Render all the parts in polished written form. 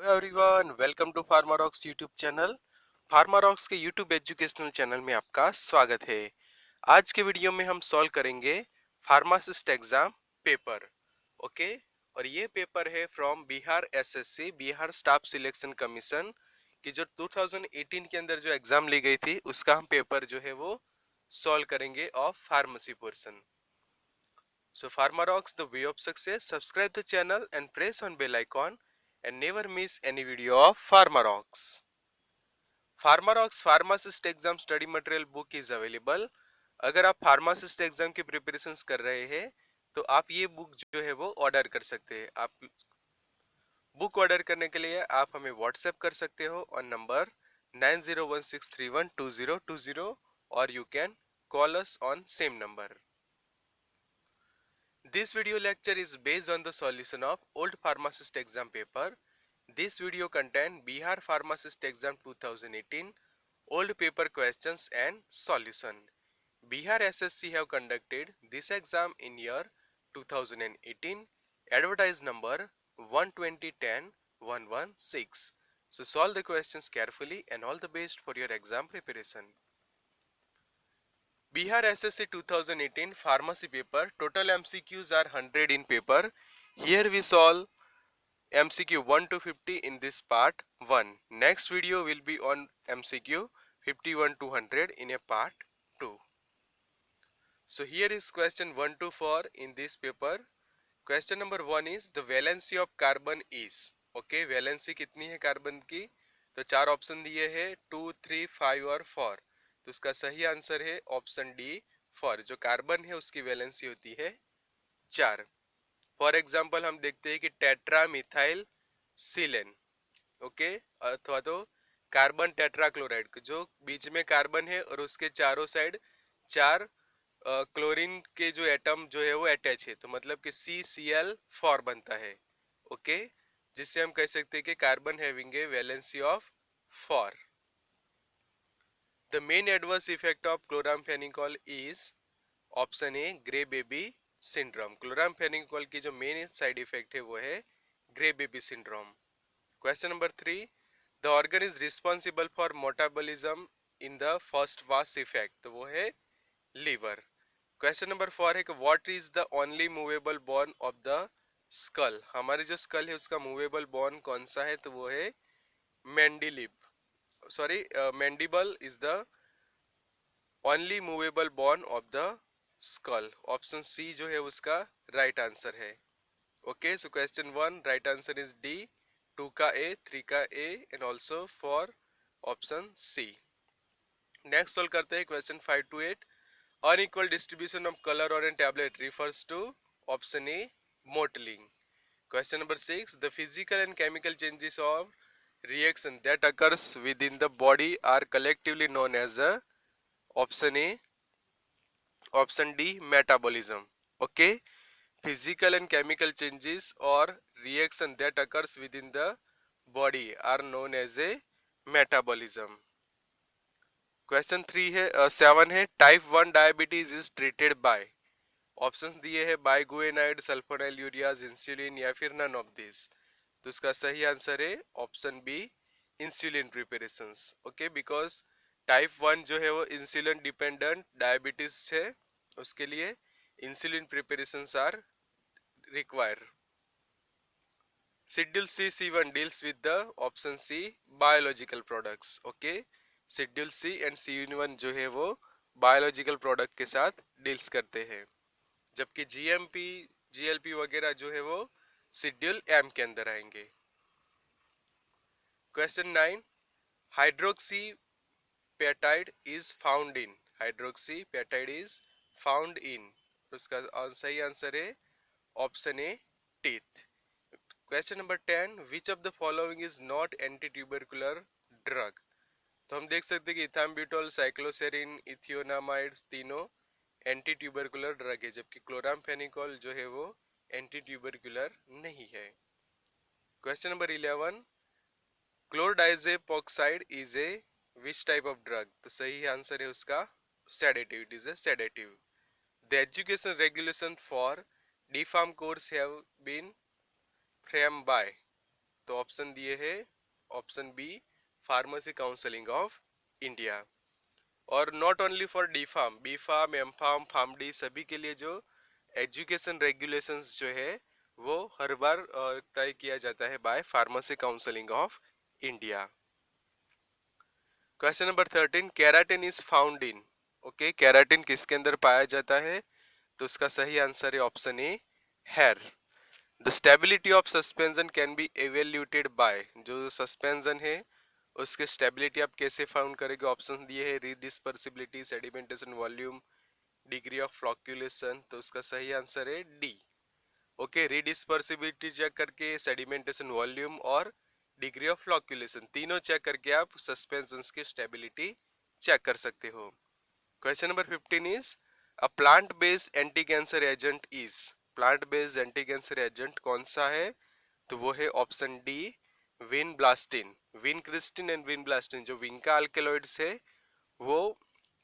Everyone, welcome to Pharmarox YouTube channel. Pharmarox के YouTube educational channel में आपका स्वागत है। आज के वीडियो में हम सॉल्व करेंगे फार्मासिस्ट एग्जाम पेपर। ओके, और ये पेपर है from Bihar SSC, Bihar staff selection commission की जो 2018 के अंदर जो एग्जाम ली गई थी उसका हम पेपर जो है वो सॉल्व करेंगे of pharmacy portion. So Pharmarocks, the way of success. Subscribe the channel and press on bell icon and never miss any video of Pharmarocks. Pharmarocks pharmacist exam study material book is available. अगर आप pharmacist exam की preparations कर रहे हैं तो आप ये book जो है वो ऑर्डर कर सकते हैं। आप बुक ऑर्डर करने के लिए आप हमें व्हाट्सएप कर सकते हो ऑन नंबर 9016312020 और you can call us on same number. This video lecture is based on the solution of old pharmacist exam paper. This video contain Bihar Pharmacist Exam 2018 old paper questions and solution. Bihar SSC have conducted this exam in year 2018. Advertise number 12010-116. So solve the questions carefully and all the best for your exam preparation. Bihar SSC 2018 Pharmacy paper. Total MCQs are 100 in paper. Here we solve MCQ 1 to 50 in this part 1. Next video will be on MCQ 51 to 100 in a part 2. So here is question 1 to 4 in this paper. Question number 1 is the valency of carbon is. Okay, valency कितनी है carbon की? तो चार option दिए हैं 2, 3, 5 और 4। तो उसका सही आंसर है ऑप्शन डी 4। जो कार्बन है उसकी वैलेंसी होती है 4। फॉर एग्जांपल हम देखते हैं कि टेट्रा मिथाइल सिलेन, ओके, अथवा तो कार्बन टेट्राक्लोराइड, जो बीच में कार्बन है और उसके चारों साइड चार क्लोरीन के जो एटम जो है वो अटैच है, तो मतलब कि CCl4 बनता है। ओके, जिससे हम कह सकते हैं कि carbon having a valency of 4। The main adverse effect of chloramphenicol is option A grey baby syndrome. Chloramphenicol की जो मेन साइड इफेक्ट है वो है grey baby syndrome. Question number 3, the organ is responsible for metabolism in the first वास effect, तो वो है liver. Question number 4 है कि what is the only movable bone of the school. हमारी जो स्कल है उसका मूवेबल बोन कौन सा है, तो वो है mandible is the only movable bone of the skull. Option C जो है उसका राइट आंसर है। Okay, so question 1 right answer is D, 2 का ए, 3 का A and also 4 option C. Next solve करते हैं question 5 to 8। Unequal distribution of color on a tablet refers to option A mottling. Question number 6, the physical and chemical changes of reaction that occurs within the body are collectively known as a option A, option D metabolism. Okay, physical and chemical changes or reaction that occurs within the body are known as a metabolism. Question 3 है 7 है type 1 diabetes is treated by. Options दिए हैं बाइगुएनाइड, sulfonyl ureas, insulin या फिर none of this. तो इसका सही answer है option B insulin preparations. Okay, because type 1 जो है वो इंसुलिन डिपेंडेंट डायबिटीज है, उसके लिए insulin preparations are require. Schedule C1 deals with the option C biological products. ओके, शेड्यूल C एंड C1 जो है वो बायोलॉजिकल प्रोडक्ट के साथ डील्स करते हैं, जबकि GMP GLP वगैरह जो है वो शेड्यूल M के अंदर आएंगे। Question 9, hydroxy peptide is found in. Hydroxy peptide is found in, उसका सही आंसर है option A teeth. Question number 10, which of the following is not anti tubercular drug. तो हम देख सकते हैं कि इथाम्ब्यूटोल, साइक्लोसेरिन, इथियोनामाइड तीनों एंटी ट्यूबरकुलर ड्रग है, जबकि क्लोरामफेनिकोल जो है वो एंटी ट्यूबरकुलर नहीं है। Question number 11, chlordiazepoxide is a which type of drug. तो सही आंसर है उसका sedative, it is a sedative. The education regulation for DPharm course have been framed by। तो ऑप्शन दिए है option B pharmacy counselling of India. और not only for D pharm, B pharm, M pharm, pharm D, सभी के लिए जो education regulations जो है वो हर बार तय किया जाता है by pharmacy counselling of India. Question number 13, keratin is found in, okay, keratin किसके अंदर पाया जाता है? तो उसका सही आंसर है option A, hair. The stability of suspension can be evaluated by, जो सस्पेंशन है उसके स्टेबिलिटी आप कैसे फाउंड करेंगे? ऑप्शन दिए है रीडिस्पर्सिबिलिटी, सेडिमेंटेशन वॉल्यूम, डिग्री ऑफ फ्लॉक्यूलेशन, तो उसका सही आंसर है डी। ओके, रीडिस्पर्सिबिलिटी चेक करके, सेडिमेंटेशन वॉल्यूम और डिग्री ऑफ फ्लॉक्यूलेशन तीनों चेक करके आप सस्पेंशंस की स्टेबिलिटी चेक कर सकते हो। Question number 15 is a plant based anti cancer agent is, plant based anti cancer agent कौन सा है? तो वो है option D, vinblastine. Vincristine and vinblastine जो विंका अल्केलॉइड्स है वो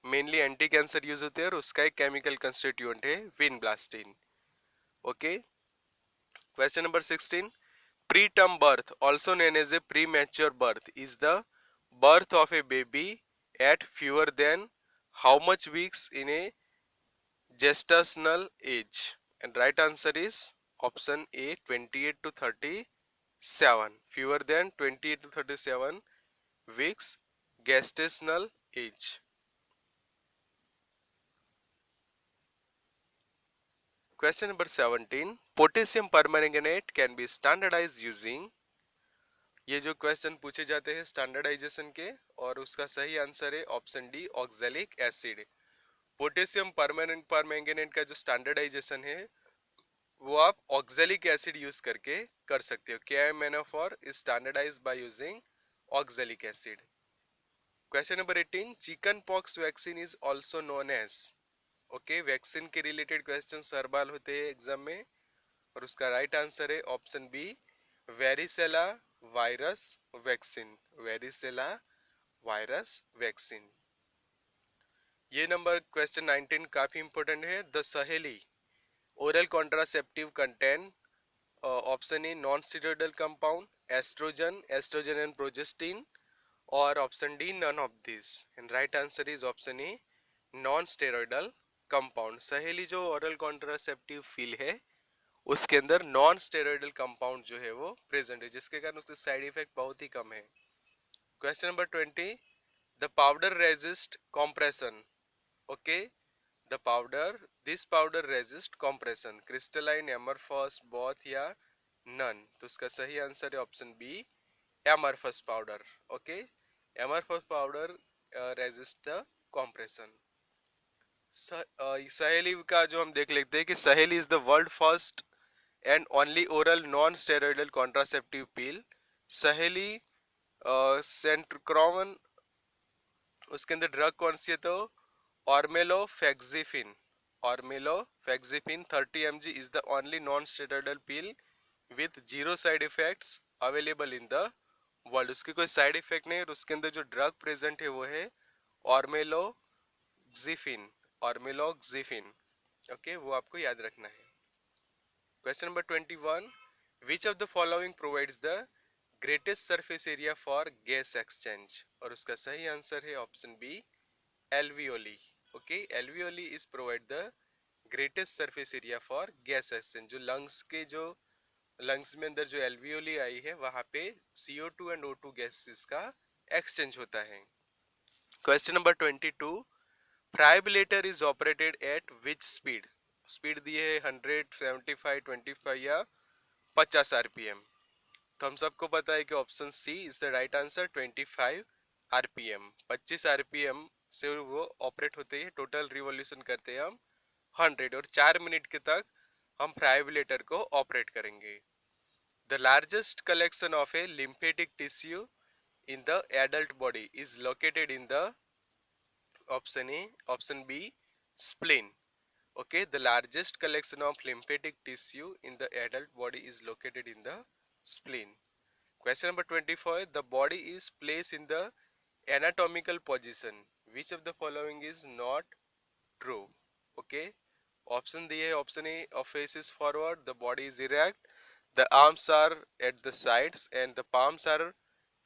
मेनली एंटी कैंसर यूज होते हैं और उसका एक केमिकल कंस्टिट्यूएंट है vinblastine. Okay, question number 16, preterm birth also known as a premature birth is the birth of a baby at fewer than how much weeks in a gestational age? And right answer is option A, 28 to 37, fewer than 28 to 37 weeks gestational age. Question number 17, potassium permanganate can be standardized using, ये जो question पूछे जाते हैं standardisation के, और उसका सही answer है option D, oxalic acid. Potassium permanent permanganate का जो स्टैंडर्डाइजेशन है वो आप ऑक्सैलिक एसिड यूज करके कर सकते हो। KMNO4 is standardised by using oxalic acid. Question number 18, chicken pox vaccine is also known as, okay, vaccine के रिलेटेड क्वेश्चन हर बार होते हैं एग्जाम में, और उसका राइट आंसर है option B, varicella virus vaccine, varicella virus vaccine. ये नंबर क्वेश्चन 19 काफी इंपॉर्टेंट है। The Saheli oral contraceptive contain, option A non steroidal compound, estrogen, estrogen and progestin, और option D none of this. And right answer is option A, non steroidal compound. सहेली जो oral contraceptive feel है उसके अंदर non steroidal compound जो है वो present है, जिसके कारण उसके साइड इफेक्ट बहुत ही कम है। Question number 20, the powder resist compression, okay, the powder, this powder resist compression, crystalline, amorphous, both या नन, तो उसका सही आंसर है option B, amorphous powder. Okay, amorphous powder resist the compression. Saheli का जो हम देख लेते हैं कि Saheli is the world first and only oral non steroidal contraceptive pill. Saheli centchroman, उसके अंदर ड्रग कौन सी है? तो ormeloxifene, ormeloxifene 30 mg is the only non steroidal pill with zero side effects available in the world. उसकी कोई साइड इफेक्ट नहीं है और उसके अंदर जो ड्रग प्रेजेंट है वो है ऑर्मेलोक्सिफिन, ऑर्मेलोक्सिफिन। ओके, वो आपको याद रखना है। Question number 21, which of the following provides the greatest surface area for gas exchange, और उसका सही आंसर है option B, alveoli. Okay, alveoli is provide the greatest surface area for gas exchange. जो लंग्स के जो लंग्स में अंदर जो एल्वियोली आई है वहां पे CO2 एंड O2 गैसेस का एक्सचेंज होता है। Question number 22, friabilator is operated at which speed, speed दिए है 100, 75, 25 या 50 RPM। तो हम सबको पता है कि option C is the right answer, 25 RPM, 25 RPM से वो ऑपरेट होते हैं। टोटल रिवॉल्यूशन करते हैं हम 100 और 4 मिनट के तक हम फ्राइब्रेटर को ऑपरेट करेंगे। The largest collection of A lymphatic tissue in the adult body is located in the, option A, option B, spleen. Okay, the largest collection of lymphatic tissue in the adult body is located in the spleen. Question number 24, the body is placed in the anatomical position, which of the following is not true? Okay, option दिए है, option A, a face is forward, the body is erect, The arms are at the sides and the palms are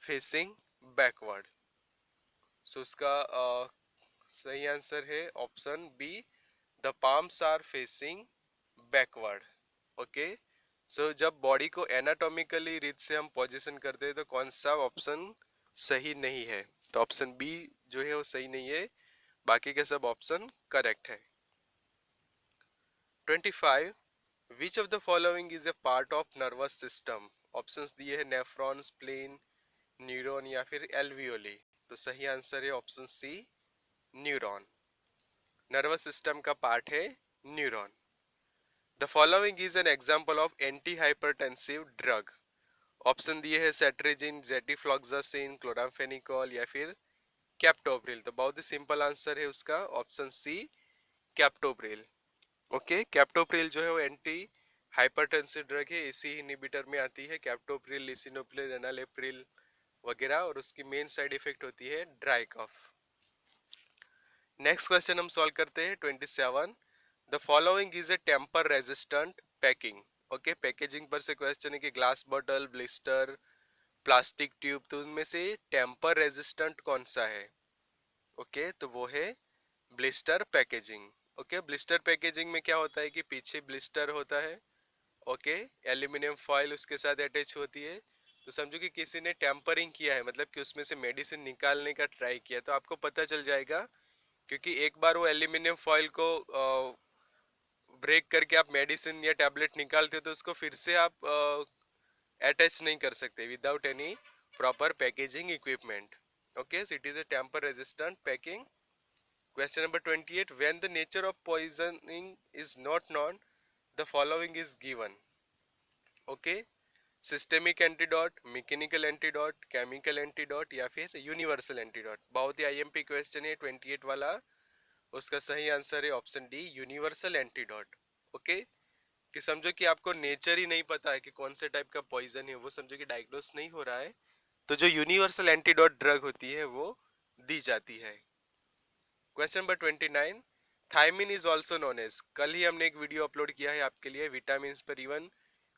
facing backward. So उसका सही answer है option B, the palms are facing backward. Okay, so जब body को anatomically रीत से हम position करते हैं तो कौन सा ऑप्शन सही नहीं है? तो ऑप्शन बी जो है वो सही नहीं है, बाकी के सब ऑप्शन करेक्ट है. 25. विच of the following is A part of nervous system? Options दिए हैं नेफ्रॉन, स्प्लीन, न्यूरॉन या फिर एल्वियोली. तो सही आंसर है option C, neuron. Nervous system का पार्ट है neuron. The following is an example of anti hypertensive drug. Option दिए हैं सेट्रिजिन, जेटिफ्लॉक्सासिन, क्लोराम्फेनिकोल या फिर कैप्टोप्रिल. तो बहुत ही सिंपल आंसर है उसका option C, captopril. Okay, captopril जो है वो एंटी हाइपरटेंसिव ड्रग है, इसी इनहिबिटर में आती है. कैप्टोप्रिल, लिसिनोप्रिल, एनालेप्रिल वगैरह, और उसकी मेन साइड इफेक्ट होती है ड्राई कफ. नेक्स्ट क्वेश्चन हम सॉल्व करते हैं 27. The following is a tamper resistant packing. Okay, packaging पर से क्वेश्चन है कि glass bottle, blister, plastic tube, तो उनमें से टेम्पर रेजिस्टेंट कौन सा है? ओके, तो वो है blister packaging. Okay, blister packaging में क्या होता है कि पीछे ब्लिस्टर होता है. ओके, एल्यूमिनियम फॉइल उसके साथ अटैच होती है. तो समझो कि किसी ने टेम्परिंग किया है, मतलब कि उसमें से मेडिसिन निकालने का ट्राई किया, तो आपको पता चल जाएगा, क्योंकि एक बार वो एल्यूमिनियम फॉइल को ब्रेक करके आप मेडिसिन या टैबलेट निकालते हो तो उसको फिर से आप अटैच नहीं कर सकते without any proper packaging equipment. Okay, so it is a tamper resistant packing. Question number 28. When the nature of poisoning is not known, the following is given. Okay, systemic antidote, mechanical antidote, chemical antidote या फिर universal antidote. बहुत ही IMP question है 28 वाला. उसका सही answer है option D, universal antidote. Okay, कि समझो कि आपको नेचर ही नहीं पता है कि कौन से टाइप का पॉइजन है, वो समझो कि डायग्नोस नहीं हो रहा है, तो जो यूनिवर्सल एंटीडोट ड्रग होती है वो दी जाती है. Question number 29. Thiamine is also known as. कल ही हमने एक वीडियो अपलोड किया है आपके लिए विटामिन पर. इवन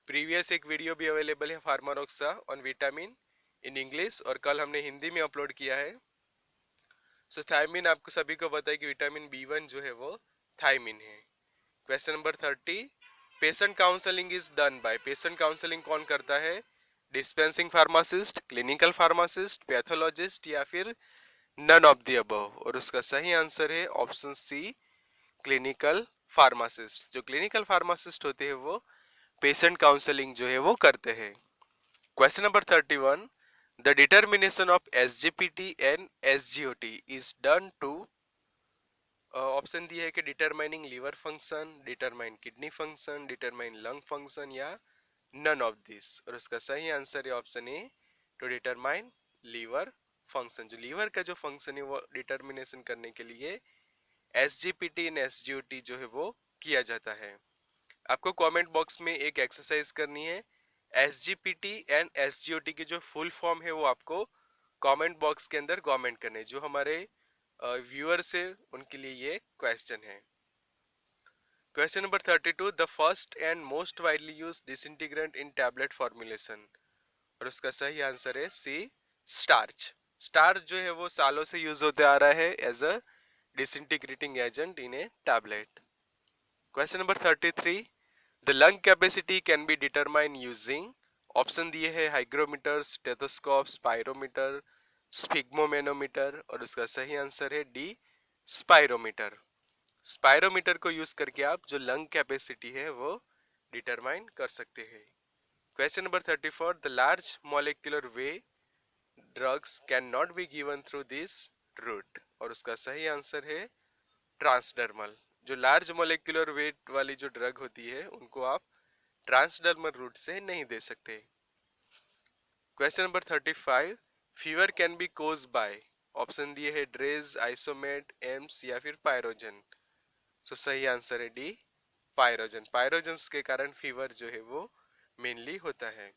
प्रीवियस एक वीडियो भी अवेलेबल है, फार्मारोक्सा ऑन विटामिन इन इंग्लिश, और कल हमने हिंदी में अपलोड किया है. सो थायमिन आपको सभी को पता है कि विटामिन B1 जो है वो थायमिन है. Question number 30. Patient counselling is done by. Patient counselling कौन करता है? Dispensing pharmacist, clinical pharmacist, pathologist या फिर नन ऑफ द अबव. और उसका सही आंसर है ऑप्शन सी, क्लिनिकल फार्मासिस्ट. जो क्लिनिकल फार्मासिस्ट होते हैं वो पेशेंट काउंसलिंग जो है वो करते हैं. Question number 31. The determination of SGPT and SGOT is done to. Option दिया है कि determining liver function, determine kidney function, determine lung function या नन ऑफ दिस. और उसका सही आंसर है option A, to determine liver function. जो liver का जो फंक्शन है वो डिटर्मिनेशन करने के लिए SGPT एंड SGOT जो है वो किया जाता है. आपको कमेंट बॉक्स में एक एक्सरसाइज करनी है. SGPT एंड SGOT की जो फुल फॉर्म है वो आपको कमेंट बॉक्स के अंदर कमेंट करने. जो हमारे व्यूअर्स है उनके लिए ये क्वेश्चन है. Question number 32. The first and most widely used disintegrant in tablet formulation. और उसका सही आंसर है सी, स्टार्च. स्टार्च जो है वो सालों से यूज होते आ रहा है as a disintegrating agent in a tablet. Question number 33. The lung capacity can be determine using. Option दिए है हाइग्रोमीटर, स्टेथोस्कोप, स्पाइरोमीटर, स्फिग्मोमेनोमीटर. और उसका सही आंसर है डी, स्पाइरोमीटर. स्पाइरोमीटर को यूज करके आप जो लंग कैपेसिटी है वो डिटरमाइन कर सकते हैं. Question number 34. The large molecular weight drugs can not be given through this route. और उसका सही आंसर है ट्रांसडर्मल. जो लार्ज मॉलिक्यूलर वेट वाली जो ड्रग होती है उनको आप ट्रांसडर्मल रूट से नहीं दे सकते. Question number 35. Fever can be cause by. Option दिए है ड्रेज, आइसोमेट, एम्स या फिर पायरोजन. सो सही आंसर है डी, पायरोजन. पायरोजन के कारण फीवर जो है वो मेनली होता है.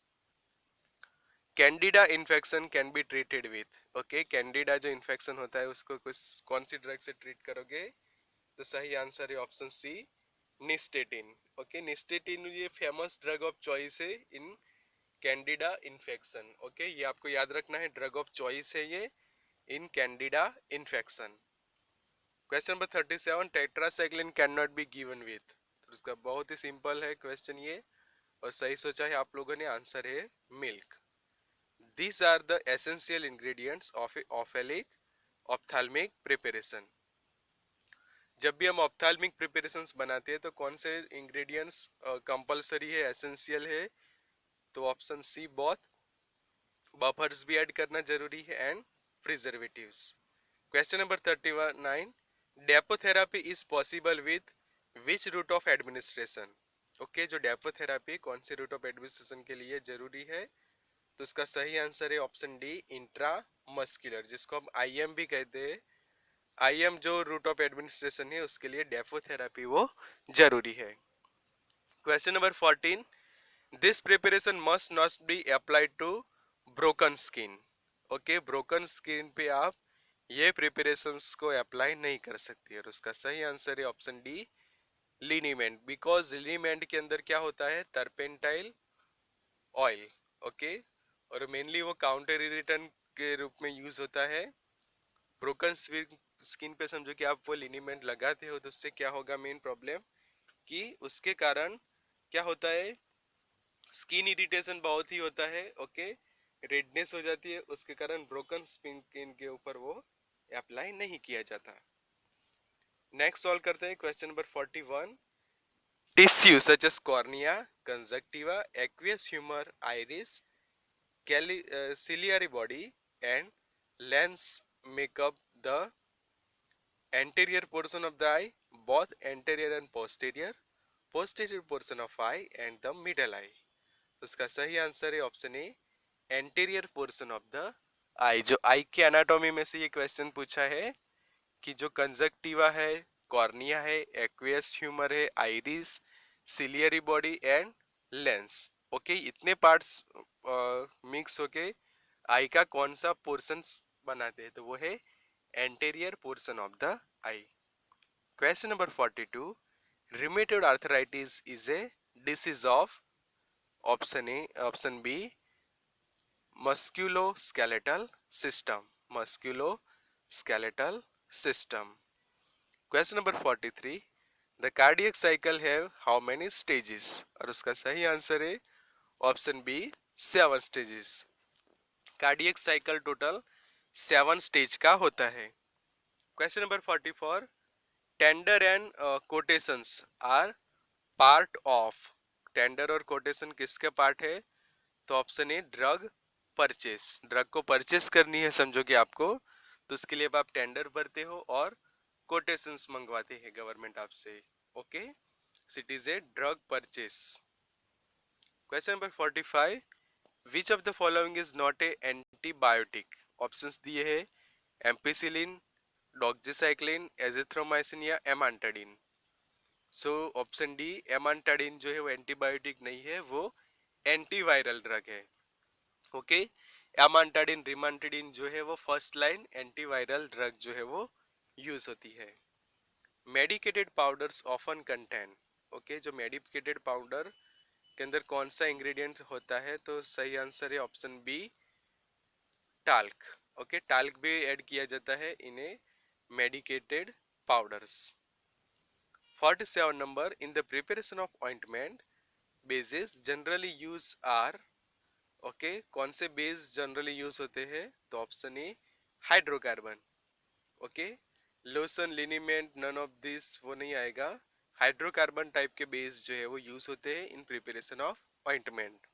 Candida infection can be treated with. Okay, Candida जो इन्फेक्शन होता है उसको कौन सी ड्रग से ट्रीट करोगे? तो सही आंसर है option C, nystatin. Okay, nystatin ये फेमस ड्रग ऑफ चॉइस है इन कैंडिडा इन्फेक्शन। ओके, ये आपको याद रखना है, ड्रग ऑफ चॉइस है ये in candida infection. Question number 37, tetracycline can not be given with. तो इसका बहुत ही सिंपल है क्वेश्चन ये, और सही सोचा है आप लोगों ने, आंसर है milk. These are the essential ingredients of a ophthalmic preparation. जब भी हम ऑप्थाल्मिक प्रिपरेशंस बनाते हैं तो कौन से इंग्रेडिएंट्स कंपलसरी है, एसेंशियल है? तो ऑप्शन सी बोथ, बफर्स भी ऐड करना जरूरी है and preservatives. Question number 39, depotherapy is possible with which route of administration. Okay, जो डेपोथेरापी कौन से रूट ऑफ एडमिनिस्ट्रेशन के लिए जरूरी है? तो इसका सही आंसर है ऑप्शन डी, इंट्रा मस्कुलर, जिसको हम आईएम भी कहते हैं। आईएम जो रूट ऑफ एडमिनिस्ट्रेशन है उसके लिए डेफोथेरापी वो जरूरी है। Question number 14, this preparation must not be applied to broken skin. Okay, broken skin पे आप ये प्रिपरेशंस को अप्लाई नहीं कर सकती है। और उसका सही आंसर है ऑप्शन डी, लिनीमेंट, बिकॉज लिनीमेंट के अंदर क्या होता है? टर्पेंटाइल ऑयल। ओके, और मेनली वो काउंटर इरिटेंट के रूप में यूज होता है। ब्रोकन स्किन पे समझो कि आप वो लिनीमेंट लगाते हो तो उससे क्या होगा? मेन प्रॉब्लम कि उसके कारण क्या होता है? स्किन इरिटेशन बहुत ही होता है। ओके, रेडनेस हो जाती है, उसके कारण ब्रोकन स्किन के ऊपर वो अप्लाई नहीं किया जाता। नेक्स्ट सॉल्व करते हैं question number 41, tissue such as cornea, conjunctiva, aqueous humour, iris, ciliary body and lens make up the anterior portion of the eye, both anterior and posterior portion of eye and the middle eye। उसका सही answer है option A, anterior portion of the eye. जो eye के anatomy में से ये question पूछा है कि जो कंजक्टिवा है, कॉर्निया है, एक्वियस ह्यूमर है, iris, ciliary body and lens. Okay, इतने पार्ट्स मिक्स होके आई का कौन सा पोर्शन बनाते हैं? तो वो है anterior portion of the eye. Question number 42, rheumatoid arthritis is a disease of, option A, option B, musculoskeletal system, musculoskeletal system. Question number 43, the cardiac cycle have how many stages. और उसका सही answer है option B, 7 stages. Cardiac cycle total 7 stage का होता है। Question number 44, tender and quotations are part of. Tender और quotation किसके part है? तो ऑप्शन ए, ड्रग परचेस। ड्रग को परचेस करनी है समझो कि आपको, तो उसके लिए आप टेंडर भरते हो और कोटेशंस मंगवाते हैं गवर्नमेंट आपसे। Okay, it is a drug purchase. Question number 45, which of the following is not a antibiotic. Options दिए हैं एम्पिसिलिन, डॉक्सीसाइक्लिन, एजिथ्रोमाइसिन या एमांटाडिन। सो ऑप्शन डी, एमांटाडिन जो है वो एंटीबायोटिक नहीं है, वो एंटीवायरल ड्रग है। ओके, एमांटाडिन, रिमांटाडिन जो है वो फर्स्ट लाइन एंटीवायरल ड्रग जो है वो यूज होती है। Medicated powders often contain. Okay, जो मेडिकेटेड पाउडर के अंदर कौन सा इंग्रेडिएंट होता है? तो सही आंसर है option B, talc. Okay, talc भी ऐड किया जाता है in medicated powders. 47 number, in the preparation of ointment bases generally use are. Okay, कौन से बेस जनरली यूज होते हैं? तो option A, hydrocarbon. Okay, lotion, liniment, none of this वो नहीं आएगा। हाइड्रोकार्बन टाइप के बेस जो है वो यूज होते हैं in preparation of ointment.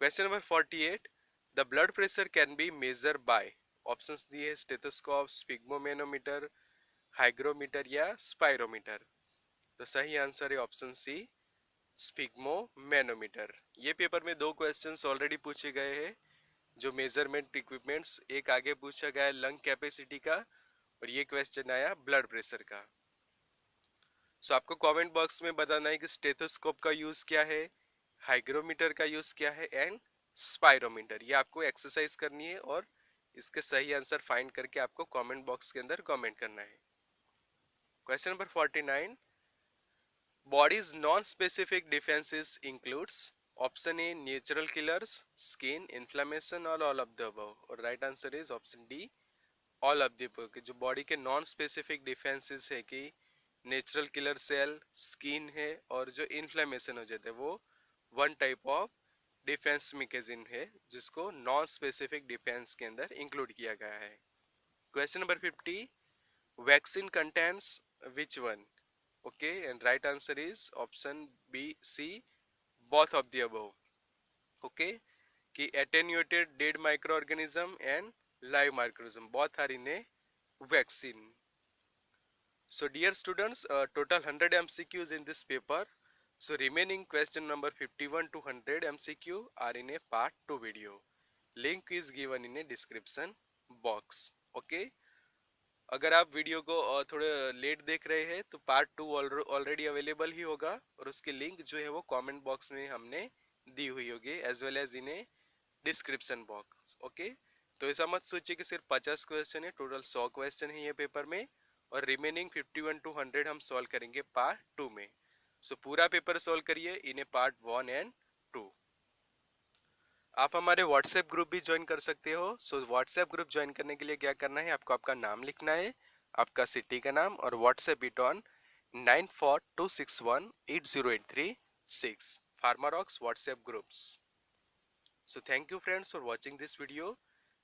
Question number 48, the blood pressure can be measure by. Options दिए, स्टेथोस्कोप, स्पिग्मोमेनोमीटर, हाइग्रोमीटर या स्पाइरोमीटर। तो सही आंसर है ऑप्शन सी, स्पिग्मोमेनोमीटर। ये पेपर में 2 क्वेश्चंस ऑलरेडी पूछे गए हैं जो मेजरमेंट इक्विपमेंट्स, एक आगे पूछा गया लंग कैपेसिटी का और ये क्वेश्चन आया ब्लड प्रेशर का। सो आपको कमेंट बॉक्स में बताना है कि स्टेथोस्कोप का यूज क्या है, हाइग्रोमीटर का यूज क्या है एंड स्पाइरोमीटर। ये आपको एक्सरसाइज करनी है और इसके सही आंसर फाइंड करके आपको कमेंट बॉक्स के अंदर कमेंट करना है। Question number 49, Body's non-specific defenses includes option A natural killers, skin, inflammation or all of the above. और right answer is option D all of the above. कि जो body के नॉन स्पेसिफिक डिफेंसेस है कि natural killer cell, skin है और जो inflammation हो जाता है वो one type of defence mechanism है जिसको नॉन स्पेसिफिक डिफेंस के अंदर इंक्लूड किया गया है. Question number 50, vaccine contains which one? Okay, and right answer is option B, C, both of the above. Okay, कि attenuated dead microorganism and live microorganism both are in a vaccine. So dear students, total 100 MCQs in this paper. So remaining question number 51 to 100 MCQ are in a part 2 video. Link is given in a description box. Okay. अगर आप video को थोड़े late देख रहे हैं तो part 2 already available ही होगा और उसकी लिंक जो है वो कमेंट बॉक्स में हमने दी हुई होगी as well as in a description box. Okay, तो ऐसा मत सोचिए कि सिर्फ 50 क्वेश्चन है, टोटल 100 क्वेश्चन है ये पेपर में और रिमेनिंग 51 टू 100 हम सॉल्व करेंगे पार्ट 2 में. सो पूरा पेपर सॉल्व करिए इन ए पार्ट 1 एंड 2. आप हमारे व्हाट्सएप ग्रुप भी ज्वाइन कर सकते हो. सो व्हाट्सएप ग्रुप ज्वाइन करने के लिए क्या करना है, आपको आपका नाम लिखना है, आपका सिटी का नाम और WhatsApp it on 9426180836 Pharmarocks WhatsApp groups. So thank you friends for watching this video.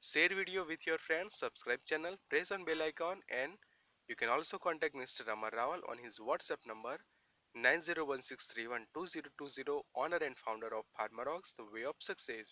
Share video with your friends, subscribe channel, press on bell icon and you can also contact Mr. Amar Rawal on his WhatsApp number 9016312020, owner and founder of Pharmarox, the way of success.